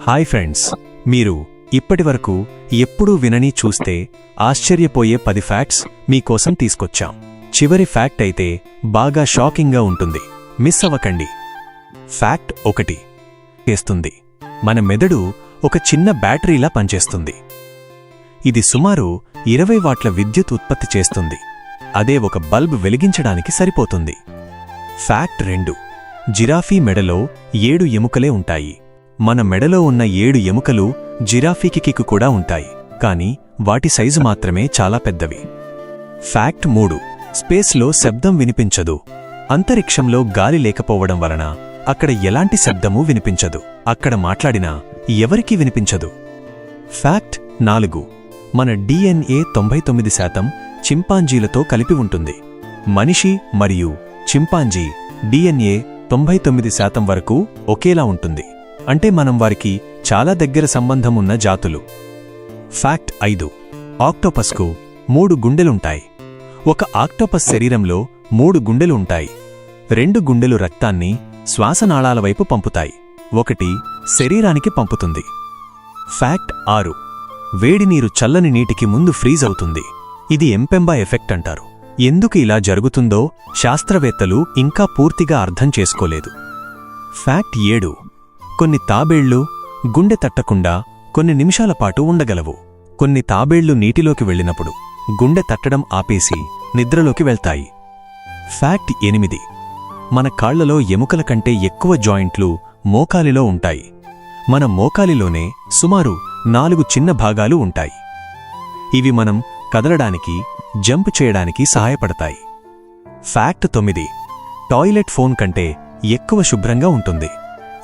Hi friends, మీరు ఇప్పటివరకు ఎప్పుడూ వినని చూస్తే ఆశ్చర్యపోయే 10 ఫ్యాక్ట్స్ మీకోసం తీసుకొచ్చాం. చివరి ఫ్యాక్ట్ అయితే బాగా షాకింగ్గా ఉంటుంది, మిస్ అవ్వకండి. ఫ్యాక్ట్ 1 చేస్తుంది. మన మెదడు ఒక చిన్న బ్యాటరీలా పనిచేస్తుంది. ఇది సుమారు 20 వాట్ల విద్యుత్ ఉత్పత్తి చేస్తుంది. అదే ఒక బల్బ్ వెలిగించడానికి సరిపోతుంది. ఫ్యాక్ట్ 2 జిరాఫీ మెడలో 7 ఎముకలే ఉంటాయి. మన మెడలో ఉన్న 7 ఎముకలు జిరాఫీకి కూడా ఉంటాయి, కానీ వాటి సైజు మాత్రమే చాలా పెద్దవి. ఫ్యాక్ట్ 3 స్పేస్లో శబ్దం వినిపించదు. అంతరిక్షంలో గాలి లేకపోవడం వలన అక్కడ ఎలాంటి శబ్దమూ వినిపించదు. అక్కడ మాట్లాడినా ఎవరికీ వినిపించదు. ఫ్యాక్ట్ 4 మన DNA 99% చింపాంజీలతో కలిపి ఉంటుంది. మనిషి మరియు చింపాంజీ DNA 99% వరకు ఒకేలా ఉంటుంది. అంటే మనం వారికి చాలా దగ్గర సంబంధం ఉన్న జాతులు. ఫ్యాక్ట్ 5 ఆక్టోపస్కు 3 గుండెలుంటాయి. ఒక ఆక్టోపస్ శరీరంలో 3 గుండెలు ఉంటాయి. 2 గుండెలు రక్తాన్ని శ్వాసనాళాల వైపు పంపుతాయి, 1 శరీరానికి పంపుతుంది. ఫ్యాక్ట్ 6 వేడి నీరు చల్లని నీటికి ముందు ఫ్రీజ్ అవుతుంది. ఇది ఎంపెంబా ఎఫెక్ట్ అంటారు. ఎందుకు ఇలా జరుగుతుందో శాస్త్రవేత్తలు ఇంకా పూర్తిగా అర్థం చేసుకోలేదు. ఫ్యాక్ట్ 7 కొన్ని తాబేళ్లు గుండె తట్టకుండా కొన్ని నిమిషాల పాటు ఉండగలవు. కొన్ని తాబేళ్లు నీటిలోకి వెళ్ళినప్పుడు గుండె తట్టడం ఆపేసి నిద్రలోకి వెళ్తాయి. ఫ్యాక్ట్ 8 మన కాళ్లలో ఎముకల కంటే ఎక్కువ జాయింట్లు మోకాలిలో ఉంటాయి. మన మోకాలిలోనే సుమారు 4 చిన్న భాగాలు ఉంటాయి. ఇవి మనం కదలడానికి, జంప్ చేయడానికి సహాయపడతాయి. ఫ్యాక్ట్ 9 టాయిలెట్ ఫోన్ కంటే ఎక్కువ శుభ్రంగా ఉంటుంది.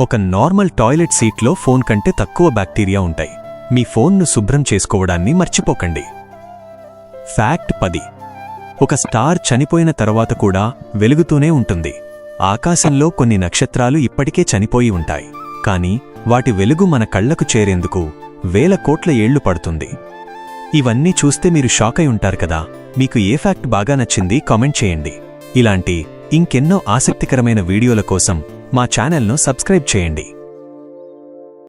ఒక నార్మల్ టాయిలెట్ సీట్లో ఫోన్ కంటే తక్కువ బ్యాక్టీరియా ఉంటాయి. మీ ఫోన్ను శుభ్రం చేసుకోవడాన్ని మర్చిపోకండి. ఫ్యాక్ట్ 10 ఒక స్టార్ చనిపోయిన తర్వాత కూడా వెలుగుతూనే ఉంటుంది. ఆకాశంలో కొన్ని నక్షత్రాలు ఇప్పటికే చనిపోయి ఉంటాయి, కానీ వాటి వెలుగు మన కళ్లకు చేరేందుకు 1000 కోట్ల ఏళ్లు పడుతుంది. ఇవన్నీ చూస్తే మీరు షాక్ అయి ఉంటారు కదా. మీకు ఏ ఫ్యాక్ట్ బాగా నచ్చింది కామెంట్ చేయండి. ఇలాంటి ఇంకెన్నో ఆసక్తికరమైన వీడియోల కోసం మా ఛానల్ను సబ్స్క్రైబ్ చేయండి.